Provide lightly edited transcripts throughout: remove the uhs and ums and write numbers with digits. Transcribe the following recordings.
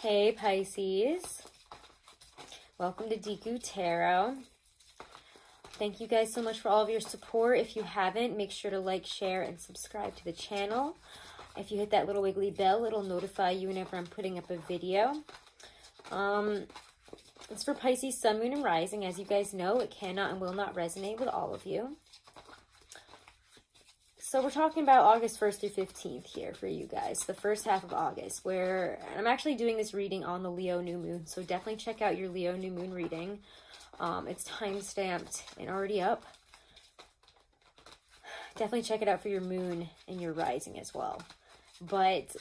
Hey Pisces, welcome to Deku Tarot. Thank you guys so much for all of your support. If you haven't, make sure to like, share, and subscribe to the channel. If you hit that little wiggly bell, it'll notify you whenever I'm putting up a video. It's for Pisces, Sun, Moon, and Rising. As you guys know, it cannot and will not resonate with all of you. So we're talking about August 1st through 15th here for you guys, the first half of August, where I'm actually doing this reading on the Leo new moon. So definitely check out your Leo new moon reading. It's time-stamped and already up. Definitely check it out for your moon and your rising as well. But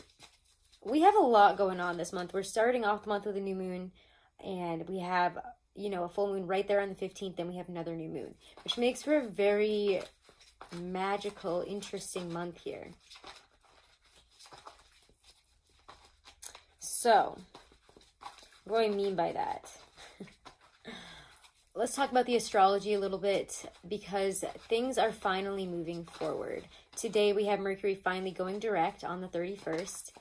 we have a lot going on this month. We're starting off the month with a new moon, and we have, you know, a full moon right there on the 15th, then we have another new moon, which makes for a very magical, interesting month here. So, what do I mean by that? Let's talk about the astrology a little bit, because things are finally moving forward. Today we have Mercury finally going direct on the 31st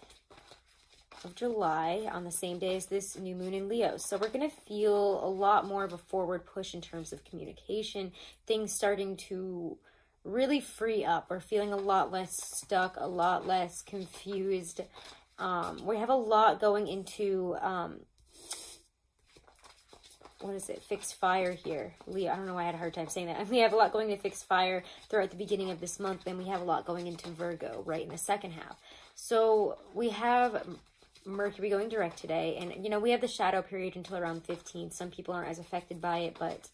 of July, on the same day as this new moon in Leo. So we're going to feel a lot more of a forward push in terms of communication, things starting to really free up. We're feeling a lot less stuck, a lot less confused. We have a lot going into, what is it? Fixed fire here. Leo, I don't know why I had a hard time saying that. We have a lot going to fixed fire throughout the beginning of this month. Then we have a lot going into Virgo right in the second half. So we have Mercury going direct today. And, you know, we have the shadow period until around 15th. Some people aren't as affected by it, but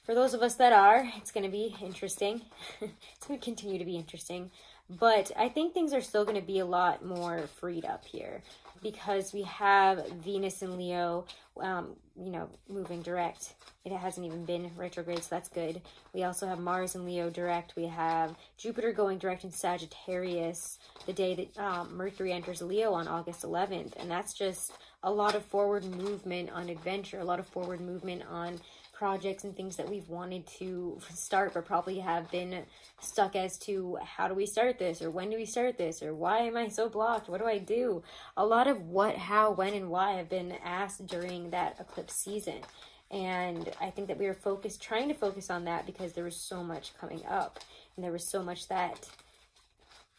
for those of us that are, it's going to be interesting. It's going to continue to be interesting. But I think things are still going to be a lot more freed up here, because we have Venus in Leo, you know, moving direct. It hasn't even been retrograde, so that's good. We also have Mars in Leo direct. We have Jupiter going direct in Sagittarius the day that Mercury enters Leo on August 11th. And that's just a lot of forward movement on adventure, a lot of forward movement on projects and things that we've wanted to start but probably have been stuck as to how do we start this, or when do we start this, or why am I so blocked, what do I do? A lot of what, how, when, and why have been asked during that eclipse season, and I think that we were trying to focus on that because there was so much coming up, and there was so much that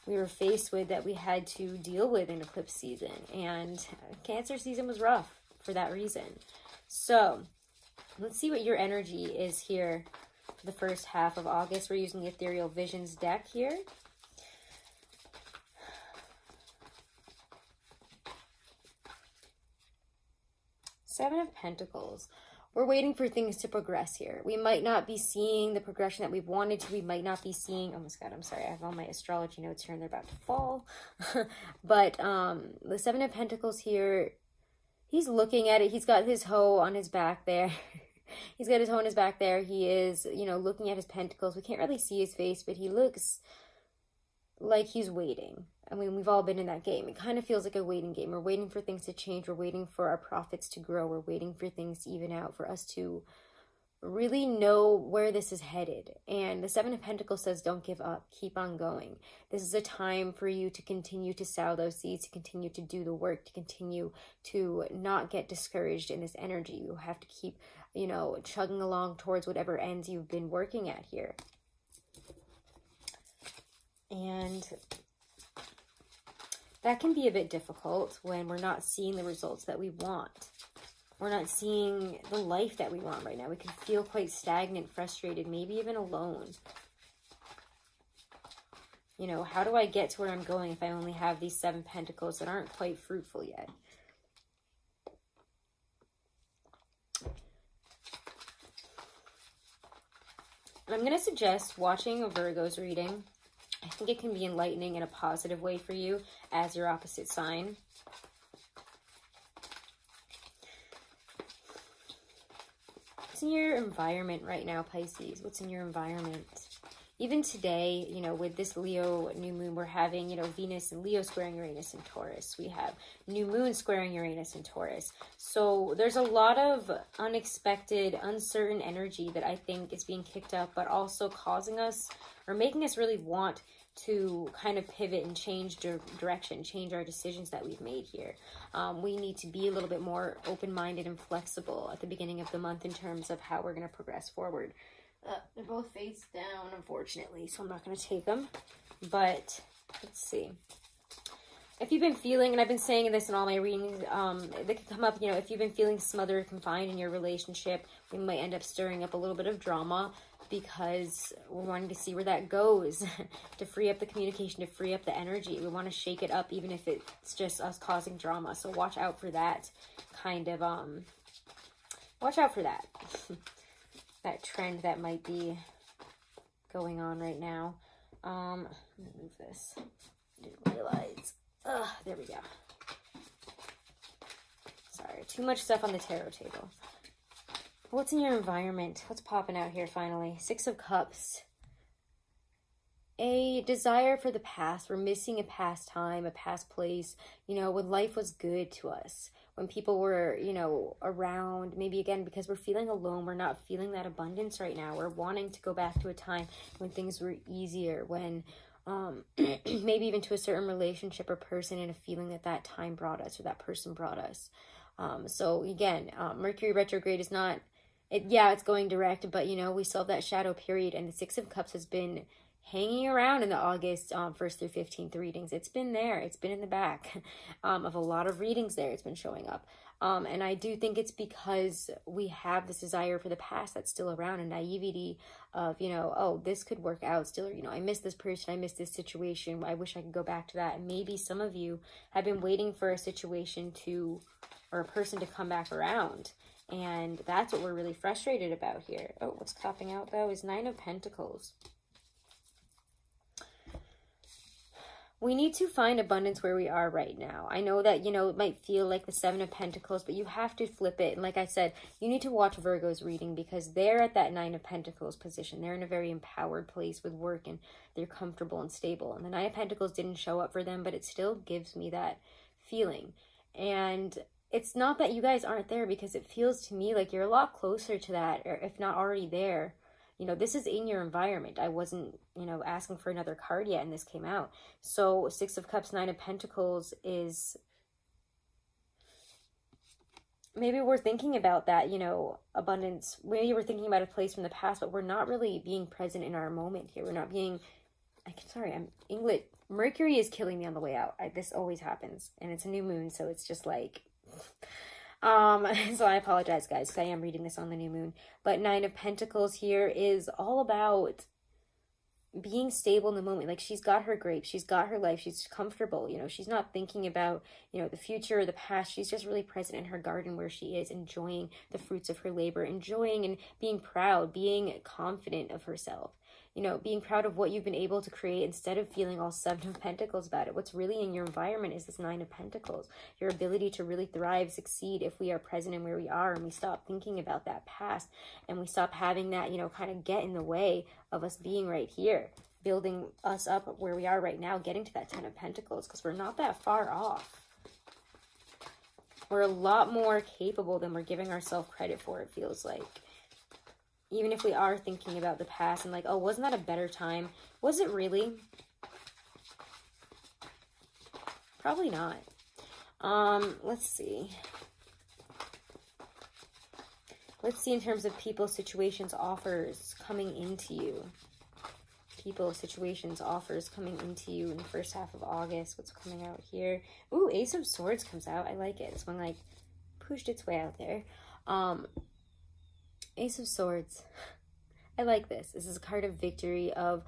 we were faced with that we had to deal with in eclipse season, and Cancer season was rough for that reason. So let's see what your energy is here for the first half of August. We're using the Ethereal Visions deck here. Seven of Pentacles. We're waiting for things to progress here. We might not be seeing the progression that we've wanted to. We might not be seeing... Oh my God, I'm sorry. I have all my astrology notes here and they're about to fall. But the Seven of Pentacles here, he's looking at it. He's got his hoe on his back there. He's got his hoe on his back there. He is, you know, looking at his pentacles. We can't really see his face, but he looks like he's waiting. I mean, we've all been in that game. It kind of feels like a waiting game. We're waiting for things to change. We're waiting for our profits to grow. We're waiting for things to even out, for us to really know where this is headed. And the Seven of Pentacles says, don't give up. Keep on going. This is a time for you to continue to sow those seeds, to continue to do the work, to continue to not get discouraged in this energy. You have to keep, you know, chugging along towards whatever ends you've been working at here. And that can be a bit difficult when we're not seeing the results that we want. We're not seeing the life that we want right now. We can feel quite stagnant, frustrated, maybe even alone. You know, how do I get to where I'm going if I only have these Seven Pentacles that aren't quite fruitful yet? I'm going to suggest watching a Virgo's reading. I think it can be enlightening in a positive way for you as your opposite sign. What's in your environment right now, Pisces? What's in your environment? Even today, you know, with this Leo new moon, we're having, you know, Venus and Leo squaring Uranus and Taurus. We have new moon squaring Uranus and Taurus. So there's a lot of unexpected, uncertain energy that I think is being kicked up, but also causing us or making us really want to kind of pivot and change direction, change our decisions that we've made here. We need to be a little bit more open-minded and flexible at the beginning of the month in terms of how we're going to progress forward. They're both face down, unfortunately, so I'm not going to take them. But let's see. If you've been feeling, and I've been saying this in all my readings, they can come up, you know, if you've been feeling smothered or confined in your relationship, we might end up stirring up a little bit of drama because we're wanting to see where that goes, to free up the communication, to free up the energy. We want to shake it up, even if it's just us causing drama. So watch out for that kind of, watch out for that, that trend that might be going on right now. Let me move this. Didn't realize. There we go. Sorry, too much stuff on the tarot table. What's in your environment? What's popping out here finally? Six of Cups. A desire for the past. We're missing a past time, a past place, you know, when life was good to us, when people were, you know, around. Maybe again, because we're feeling alone, we're not feeling that abundance right now. We're wanting to go back to a time when things were easier, when maybe even to a certain relationship or person, and a feeling that that time brought us or that person brought us. So again, Mercury retrograde is not, it's going direct, but you know, we still have that shadow period, and the Six of Cups has been hanging around in the August 1st through 15th readings. It's been there. It's been in the back of a lot of readings there. It's been showing up. And I do think it's because we have this desire for the past that's still around, and naivety of, you know, oh, this could work out still, you know, I miss this person, I miss this situation, I wish I could go back to that. And maybe some of you have been waiting for a situation to, or a person to come back around. And that's what we're really frustrated about here. Oh, what's popping out though is Nine of Pentacles. We need to find abundance where we are right now. I know that, you know, it might feel like the Seven of Pentacles, but you have to flip it. And like I said, you need to watch Virgo's reading because they're at that Nine of Pentacles position. They're in a very empowered place with work, and they're comfortable and stable. And the Nine of Pentacles didn't show up for them, but it still gives me that feeling. And it's not that you guys aren't there, because it feels to me like you're a lot closer to that, or if not already there. You know, this is in your environment. I wasn't, you know, asking for another card yet, and this came out. So Six of Cups, Nine of Pentacles is, maybe we're thinking about that, you know, abundance. Maybe we're thinking about a place from the past, but we're not really being present in our moment here. We're not being, I'm English. Mercury is killing me on the way out. This always happens, and it's a new moon, so it's just like... so I apologize, guys, because I am reading this on the new moon. But Nine of Pentacles here is all about being stable in the moment. Like, she's got her grapes, she's got her life, she's comfortable, you know, she's not thinking about, you know, the future or the past. She's just really present in her garden where she is, enjoying the fruits of her labor, enjoying and being proud, being confident of herself. You know, being proud of what you've been able to create instead of feeling all Seven of Pentacles about it. What's really in your environment is this Nine of Pentacles. Your ability to really thrive, succeed, if we are present in where we are, and we stop thinking about that past, and we stop having that, you know, kind of get in the way of us being right here, building us up where we are right now, getting to that Ten of Pentacles, because we're not that far off. We're a lot more capable than we're giving ourselves credit for, it feels like. Even if we are thinking about the past and like, oh, wasn't that a better time? Was it really? Probably not. Let's see. Let's see in terms of people, situations, offers coming into you. People, situations, offers coming into you in the first half of August. What's coming out here? Ooh, Ace of Swords comes out. I like it. This one like pushed its way out there. Ace of Swords. I like this. This is a card of victory, of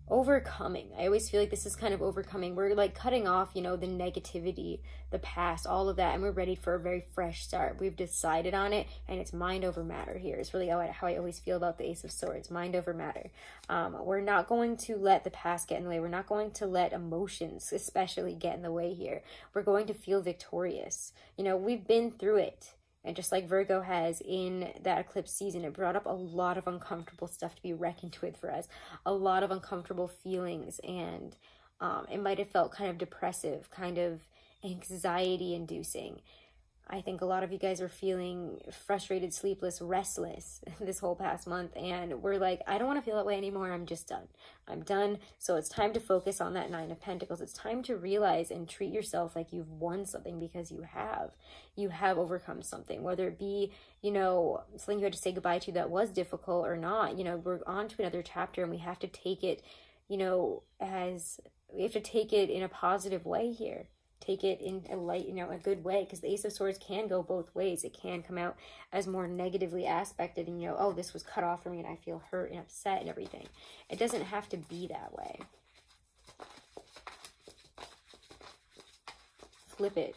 overcoming. I always feel like this is kind of overcoming. We're like cutting off, you know, the negativity, the past, all of that, and we're ready for a very fresh start. We've decided on it, and it's mind over matter here. It's really how I always feel about the Ace of Swords, mind over matter. We're not going to let the past get in the way. We're not going to let emotions especially get in the way here. We're going to feel victorious. You know, we've been through it. And just like Virgo has in that eclipse season, it brought up a lot of uncomfortable stuff to be reckoned with for us. A lot of uncomfortable feelings. And it might have felt kind of depressive, kind of anxiety-inducing. I think a lot of you guys are feeling frustrated, sleepless, restless this whole past month. And we're like, I don't want to feel that way anymore. I'm just done. I'm done. So it's time to focus on that Nine of Pentacles. It's time to realize and treat yourself like you've won something, because you have. You have overcome something, whether it be, you know, something you had to say goodbye to that was difficult or not. You know, we're on to another chapter, and we have to take it, you know, we have to take it in a positive way here. Take it in a light, you know, a good way, because the Ace of Swords can go both ways. It can come out as more negatively aspected, and, you know, oh, this was cut off from me and I feel hurt and upset and everything. It doesn't have to be that way. Flip it.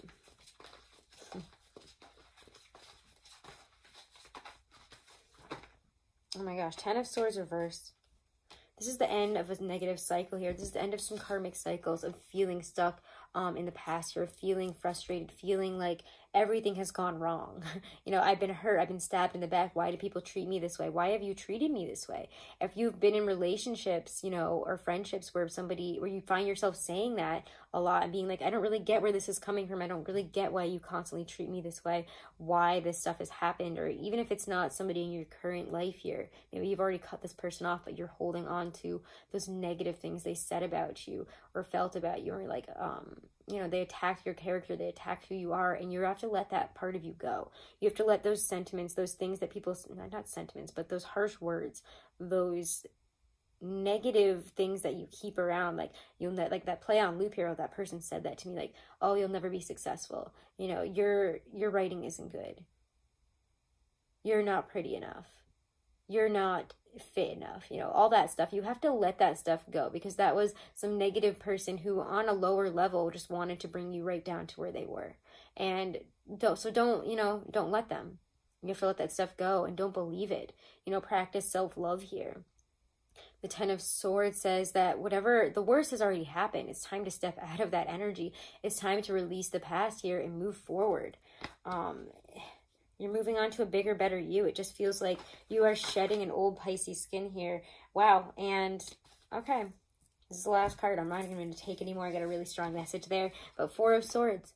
Oh my gosh, Ten of Swords reversed. This is the end of a negative cycle here. This is the end of some karmic cycles of feeling stuck in the past. You're feeling frustrated, feeling like everything has gone wrong. You know, I've been hurt. I've been stabbed in the back. Why do people treat me this way? Why have you treated me this way? If you've been in relationships, you know, or friendships where you find yourself saying that a lot and being like, I don't really get where this is coming from. I don't really get why you constantly treat me this way, why this stuff has happened. Or even if it's not somebody in your current life here, maybe you've already cut this person off, but you're holding on to those negative things they said about you or felt about you, or like, you know, they attacked your character, they attacked who you are, and you have to let that part of you go. You have to let those sentiments, those things that people, not sentiments, but those harsh words, those negative things that you keep around, like like that play on loop here, that person said that to me, like, oh, you'll never be successful, you know, your writing isn't good, you're not pretty enough, you're not fit enough, you know, all that stuff. You have to let that stuff go, because that was some negative person who on a lower level just wanted to bring you right down to where they were. And don't you know, don't let them. You have to let that stuff go and don't believe it. You know, practice self-love here. The Ten of Swords says that whatever, the worst has already happened. It's time to step out of that energy. It's time to release the past here and move forward. You're moving on to a bigger, better you. It just feels like you are shedding an old Pisces skin here. Wow. And, okay, this is the last card. I'm not even going to take anymore. I got a really strong message there. But Four of Swords.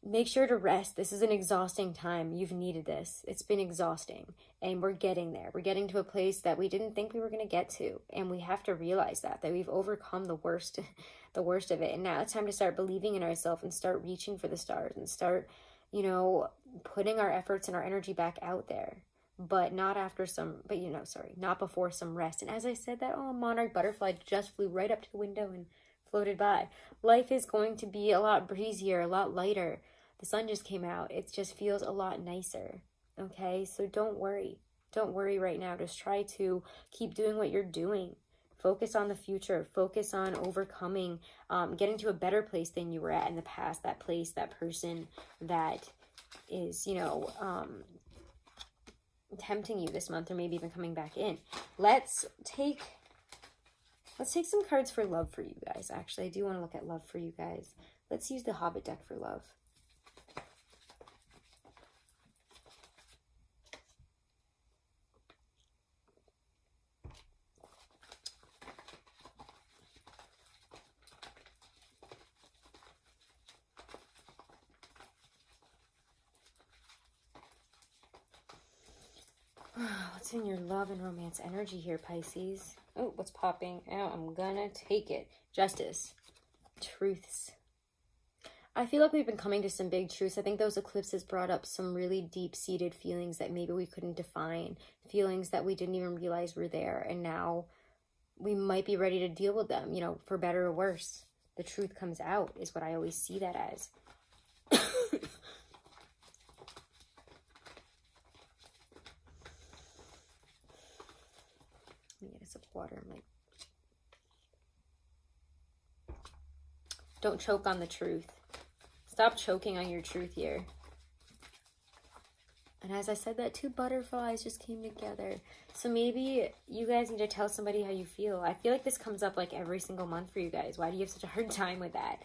Make sure to rest. This is an exhausting time. You've needed this. It's been exhausting. And we're getting there. We're getting to a place that we didn't think we were going to get to. And we have to realize that we've overcome the worst of it. And now it's time to start believing in ourselves and start reaching for the stars and start, you know, putting our efforts and our energy back out there, but not before some rest. And as I said that, oh, monarch butterfly just flew right up to the window and floated by. Life is going to be a lot breezier, a lot lighter. The sun just came out. It just feels a lot nicer. Okay, so don't worry. Don't worry right now. Just try to keep doing what you're doing. Focus on the future. Focus on overcoming, getting to a better place than you were at in the past. That place, that person that is, you know, tempting you this month, or maybe even coming back in. Let's take some cards for love for you guys. Actually, I do want to look at love for you guys. Let's use the Hobbit deck for love. What's in your love and romance energy here, Pisces? Oh, what's popping out? I'm gonna take it. Justice. Truths. I feel like we've been coming to some big truths. I think those eclipses brought up some really deep-seated feelings that maybe we couldn't define. Feelings that we didn't even realize were there. And now we might be ready to deal with them, you know, for better or worse. The truth comes out is what I always see that as. Let me get a sip of water. I'm like, don't choke on the truth. Stop choking on your truth here. And as I said that, two butterflies just came together. So maybe you guys need to tell somebody how you feel. I feel like this comes up like every single month for you guys. Why do you have such a hard time with that?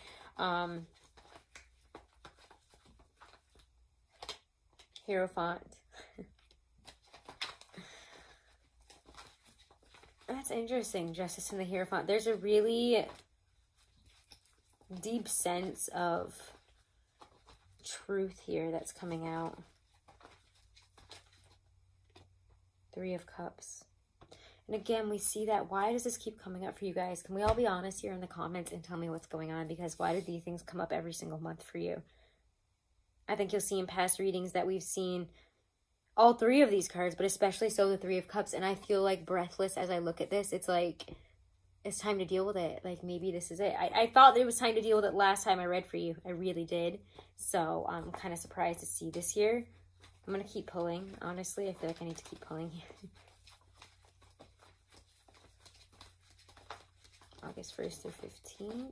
Hierophant. That's interesting, Justice and the Hierophant. There's a really deep sense of truth here that's coming out. Three of Cups. And again, we see that. Why does this keep coming up for you guys? Can we all be honest here in the comments and tell me what's going on? Because why do these things come up every single month for you? I think you'll see in past readings that we've seen all three of these cards, but especially so the Three of Cups. And I feel like breathless as I look at this. It's like, it's time to deal with it. Like, maybe this is it. I thought it was time to deal with it last time I read for you. I really did. So I'm kind of surprised to see this here. I'm going to keep pulling. Honestly, I feel like I need to keep pulling here. August 1st through 15th.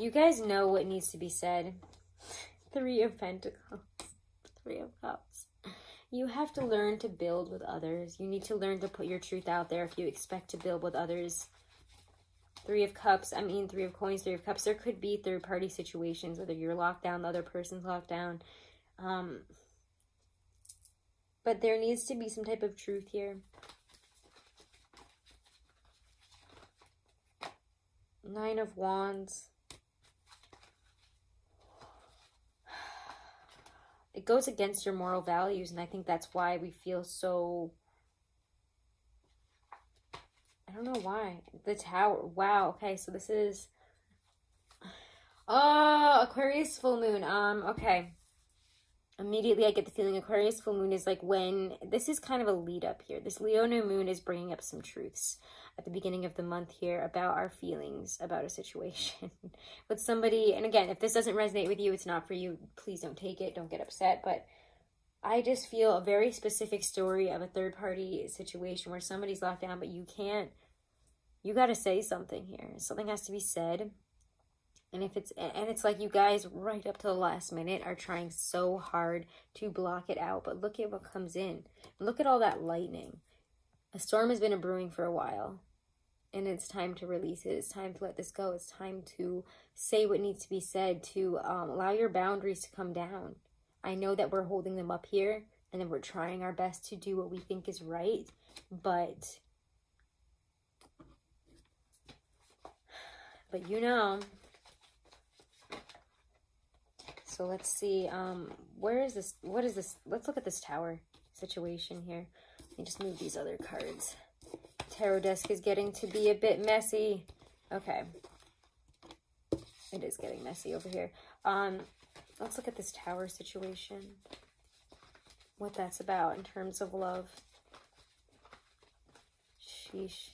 You guys know what needs to be said. Three of Pentacles. Three of Cups. You have to learn to build with others. You need to learn to put your truth out there if you expect to build with others. Three of Cups, I mean Three of Coins, Three of Cups. There could be third-party situations, whether you're locked down, the other person's locked down. But there needs to be some type of truth here. Nine of Wands. It goes against your moral values, and I think that's why we feel so... I don't know why. The Tower. Wow. Okay, so this is... Oh, Aquarius full moon. Okay. Immediately I get the feeling Aquarius full moon is like when... This is kind of a lead up here. This Leo new moon is bringing up some truths at the beginning of the month here about our feelings about a situation with somebody. And again, if this doesn't resonate with you, it's not for you. Please don't take it. Don't get upset. But I just feel a very specific story of a third-party situation where somebody's locked down, but you can't... You got to say something here. Something has to be said. And if it's like you guys right up to the last minute are trying so hard to block it out. But look at what comes in. Look at all that lightning. A storm has been a brewing for a while. And it's time to release it. It's time to let this go. It's time to say what needs to be said. To allow your boundaries to come down. I know that we're holding them up here. And then we're trying our best to do what we think is right. But you know... So let's see, where is this, what is this? Let's look at this Tower situation here. Let me just move these other cards. Tarot desk is getting to be a bit messy. Okay. It is getting messy over here. Let's look at this Tower situation. What that's about in terms of love. Sheesh.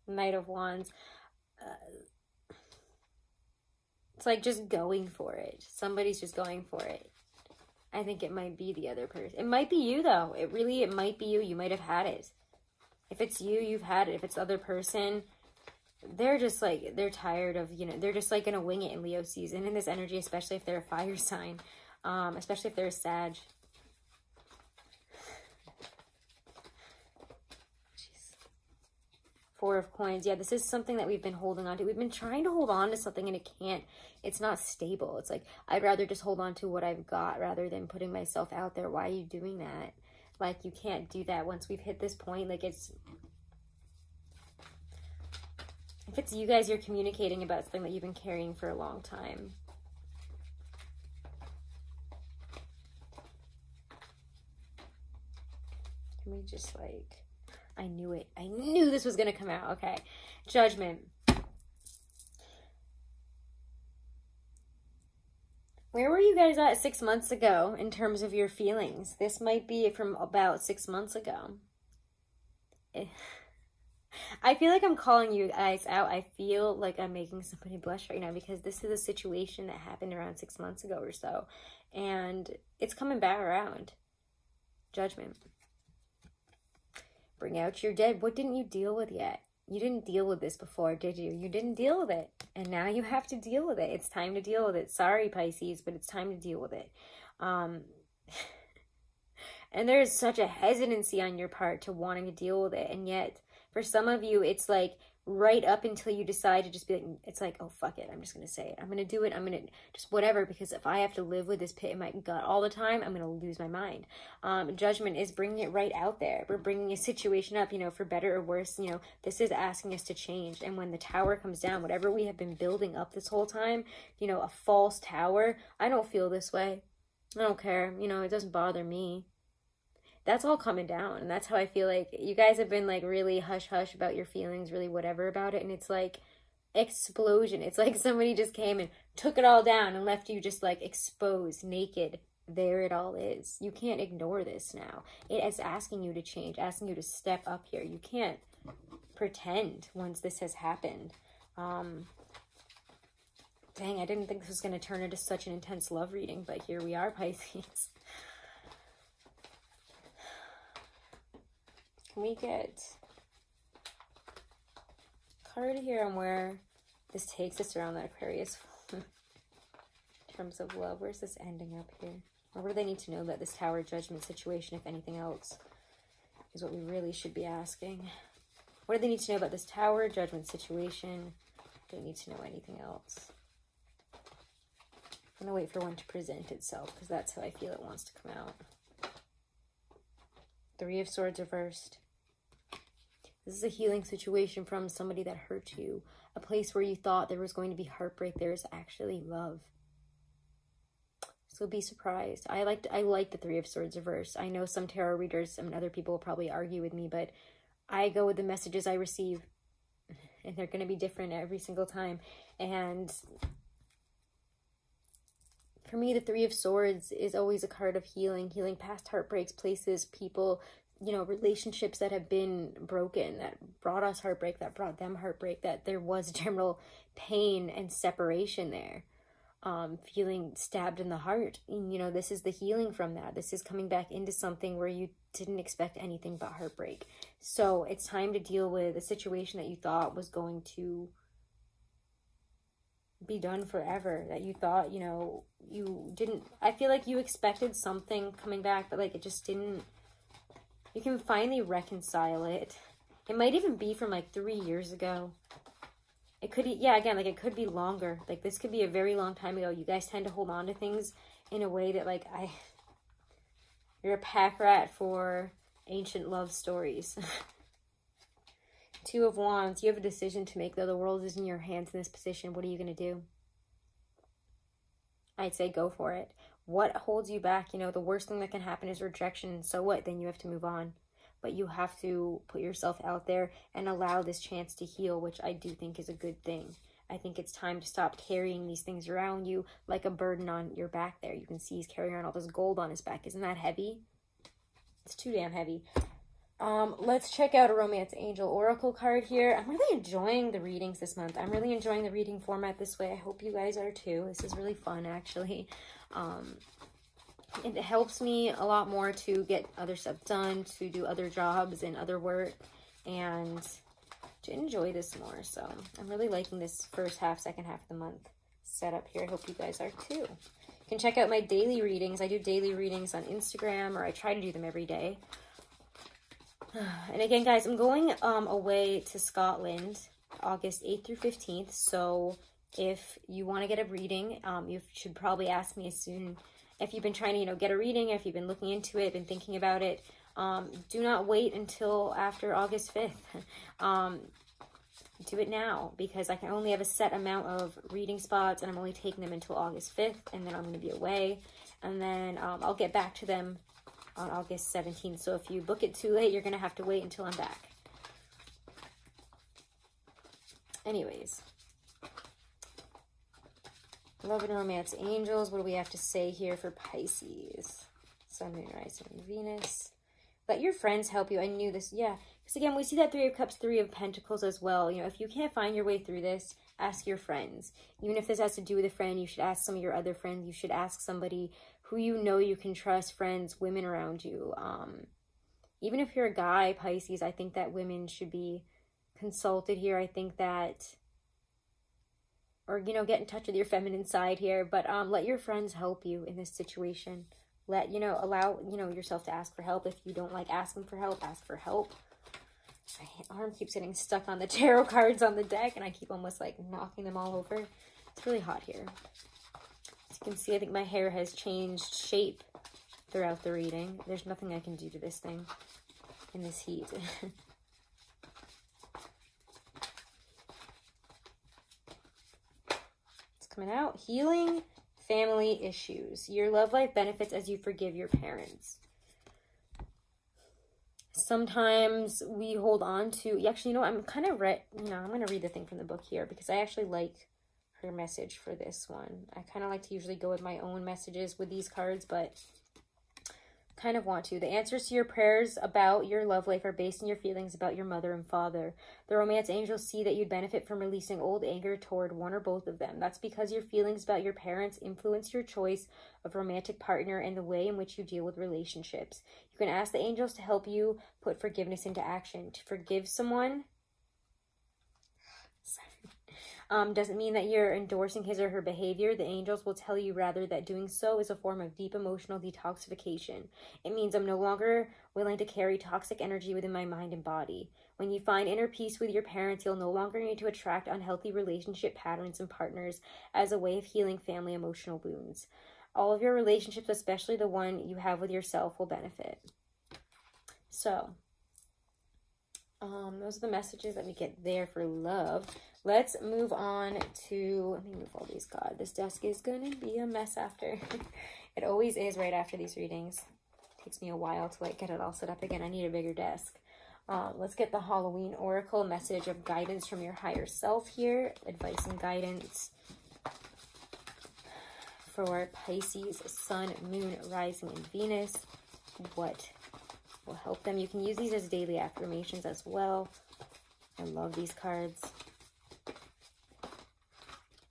Knight of Wands. It's like just going for it. Somebody's just going for it. I think it might be the other person. It might be you, though. It might be you. You might have had it. If it's you, you've had it. If it's the other person, they're just like, they're tired of, you know, they're just like going to wing it in Leo season in this energy, especially if they're a fire sign, especially if they're a Sag. Four of Coins. Yeah, this is something that we've been holding on to. We've been trying to hold on to something and it can't. It's not stable. It's like, I'd rather just hold on to what I've got rather than putting myself out there. Why are you doing that? Like, you can't do that once we've hit this point. Like, it's... If it's you guys, you're communicating about something that you've been carrying for a long time. Can we just, like... I knew it. I knew this was going to come out. Okay. Judgment. Where were you guys at 6 months ago in terms of your feelings? This might be from about 6 months ago. I feel like I'm calling you guys out. I feel like I'm making somebody blush right now because this is a situation that happened around 6 months ago or so. And it's coming back around. Judgment. Bring out your dead. What didn't you deal with yet? You didn't deal with this before, did you? You didn't deal with it. And now you have to deal with it. It's time to deal with it. Sorry, Pisces, but it's time to deal with it. And And there's such a hesitancy on your part to wanting to deal with it. And yet, for some of you, it's like right up until you decide to just be like, it's like, oh, fuck it. I'm just going to say it. I'm going to do it. I'm going to just whatever. Because if I have to live with this pit in my gut all the time, I'm going to lose my mind. Judgment is bringing it right out there. We're bringing a situation up, you know, for better or worse. You know, this is asking us to change. And when the tower comes down, whatever we have been building up this whole time, you know, a false tower, I don't feel this way. I don't care. You know, it doesn't bother me. That's all coming down. And that's how I feel like you guys have been like really hush hush about your feelings, really whatever about it. And it's like explosion. It's like somebody just came and took it all down and left you just like exposed, naked. There it all is. You can't ignore this now. It is asking you to change, asking you to step up here. You can't pretend once this has happened. Dang, I didn't think this was going to turn into such an intense love reading, but here we are, Pisces. Can we get a card here on where this takes us around that Aquarius in terms of love? Where's this ending up here? Or what do they need to know about this Tower Judgment situation, if anything else, is what we really should be asking. What do they need to know about this Tower Judgment situation? Do they need to know anything else? I'm going to wait for one to present itself, because that's how I feel it wants to come out. Three of Swords reversed. This is a healing situation from somebody that hurt you. A place where you thought there was going to be heartbreak. There is actually love. So be surprised. I like the Three of Swords reversed. I know some tarot readers and other people will probably argue with me, but I go with the messages I receive. And they're going to be different every single time. And for me, the Three of Swords is always a card of healing. Healing past heartbreaks, places, people, you know, relationships that have been broken, that brought us heartbreak, that brought them heartbreak, that there was general pain and separation there. Feeling stabbed in the heart. And, you know, this is the healing from that. This is coming back into something where you didn't expect anything but heartbreak. So it's time to deal with a situation that you thought was going to be done forever, that you thought, you know, you didn't, I feel like you expected something coming back, but like it just didn't. You can finally reconcile it. It might even be from like 3 years ago. It could, yeah, again, like it could be longer. Like this could be a very long time ago. You guys tend to hold on to things in a way that like you're a pack rat for ancient love stories. Two of Wands, you have a decision to make though. The world is in your hands in this position. What are you going to do? I'd say go for it. What holds you back? You know, the worst thing that can happen is rejection. So what? Then you have to move on. But you have to put yourself out there and allow this chance to heal, which I do think is a good thing. I think it's time to stop carrying these things around you like a burden on your back there. You can see he's carrying around all this gold on his back. Isn't that heavy? It's too damn heavy. Let's check out a Romance Angel Oracle card here. I'm really enjoying the readings this month. I'm really enjoying the reading format this way. I hope you guys are too. This is really fun, actually. It helps me a lot more to get other stuff done, to do other jobs and other work, and to enjoy this more. So I'm really liking this first half, second half of the month setup here. I hope you guys are too. You can check out my daily readings. I do daily readings on Instagram, or I try to do them every day. And again, guys, I'm going away to Scotland August 8th through 15th. So if you want to get a reading, you should probably ask me as soon. If you've been trying to, you know, get a reading, if you've been looking into it, been thinking about it, do not wait until after August 5th. Do it now, because I can only have a set amount of reading spots, and I'm only taking them until August 5th, and then I'm going to be away. And then I'll get back to them on August 17th. So if you book it too late, you're going to have to wait until I'm back. Anyways. Love and Romance Angels. What do we have to say here for Pisces? Sun, Moon, Rising, and Venus. Let your friends help you. I knew this. Yeah. Because again, we see that Three of Cups, Three of Pentacles as well. You know, if you can't find your way through this, ask your friends. Even if this has to do with a friend, you should ask some of your other friends. You should ask somebody who you know you can trust, friends, women around you. Even if you're a guy, Pisces, I think that women should be consulted here. I think that, or, you know, get in touch with your feminine side here. But let your friends help you in this situation. let, you know, allow, you know, yourself to ask for help. If you don't like asking for help, ask for help. My arm keeps getting stuck on the tarot cards on the deck, and I keep almost like knocking them all over. It's really hot here. As you can see, I think my hair has changed shape throughout the reading. There's nothing I can do to this thing in this heat. It's coming out. Healing family issues. Your love life benefits as you forgive your parents. Sometimes we hold on to, actually, you know, I'm kind of I'm going to read the thing from the book here because I actually like her message for this one. I kind of like to usually go with my own messages with these cards, but kind of want to. The answers to your prayers about your love life are based on your feelings about your mother and father. The romance angels see that you'd benefit from releasing old anger toward one or both of them. That's because your feelings about your parents influence your choice of romantic partner and the way in which you deal with relationships. You can ask the angels to help you put forgiveness into action. To forgive someone doesn't mean that you're endorsing his or her behavior. The angels will tell you rather that doing so is a form of deep emotional detoxification. It means I'm no longer willing to carry toxic energy within my mind and body. When you find inner peace with your parents, you'll no longer need to attract unhealthy relationship patterns and partners as a way of healing family emotional wounds. All of your relationships, especially the one you have with yourself, will benefit. So, those are the messages that we get there for love. Let's move on to, let me move all these. God, this desk is going to be a mess after. It always is right after these readings. It takes me a while to like get it all set up again. I need a bigger desk. Let's get the Halloween Oracle message of guidance from your higher self here. Advice and guidance for Pisces, Sun, Moon, Rising, and Venus. What will help them? You can use these as daily affirmations as well. I love these cards.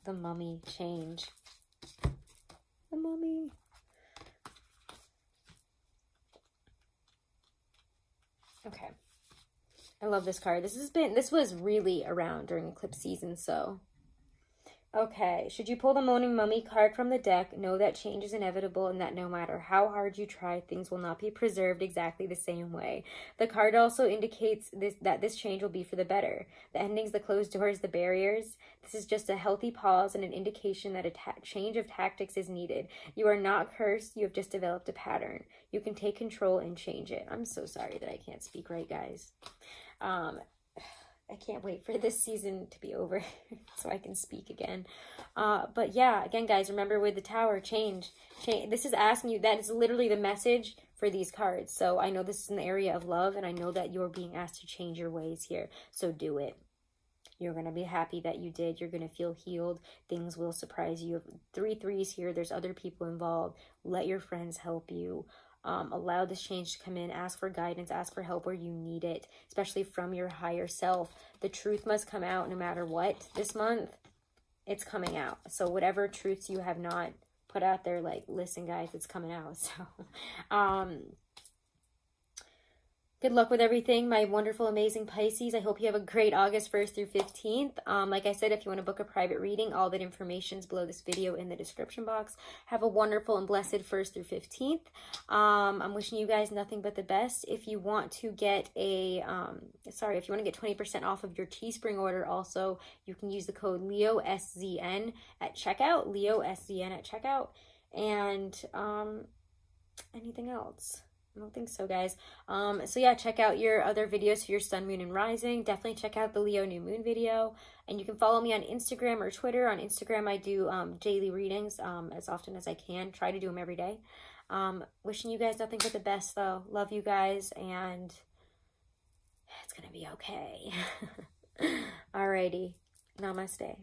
The Mummy, change. The Mummy. Okay. I love this card. This was really around during eclipse season, so. Okay, should you pull the Moaning Mummy card from the deck, know that change is inevitable and that no matter how hard you try, things will not be preserved exactly the same way. The card also indicates that this change will be for the better. The endings, the closed doors, the barriers. This is just a healthy pause and an indication that a change of tactics is needed. You are not cursed. You have just developed a pattern. You can take control and change it. I'm so sorry that I can't speak right, guys. I can't wait for this season to be over so I can speak again. But yeah, again, guys, remember with the Tower, change. This is asking you, that is literally the message for these cards. So I know this is an area of love, and I know that you're being asked to change your ways here. So do it. You're going to be happy that you did. You're going to feel healed. Things will surprise you. 3 threes here. There's other people involved. Let your friends help you. Allow this change to come in. Ask for guidance. Ask for help where you need it, especially from your higher self. The truth must come out no matter what. This month, it's coming out. So whatever truths you have not put out there, like, listen, guys, it's coming out. So, good luck with everything, my wonderful, amazing Pisces. I hope you have a great August 1st through 15th. Like I said, if you want to book a private reading, all that information is below this video in the description box. Have a wonderful and blessed 1st through 15th. I'm wishing you guys nothing but the best. If you want to get if you want to get 20% off of your Teespring order, also, you can use the code LEOSZN at checkout. LEOSZN at checkout. And anything else? I don't think so, guys. So yeah, check out your other videos for your Sun, Moon, and Rising. Definitely check out the Leo New Moon video. And you can follow me on Instagram or Twitter. On Instagram, I do daily readings as often as I can. Try to do them every day. Wishing you guys nothing but the best, though. Love you guys, and it's gonna be okay. Alrighty. Namaste.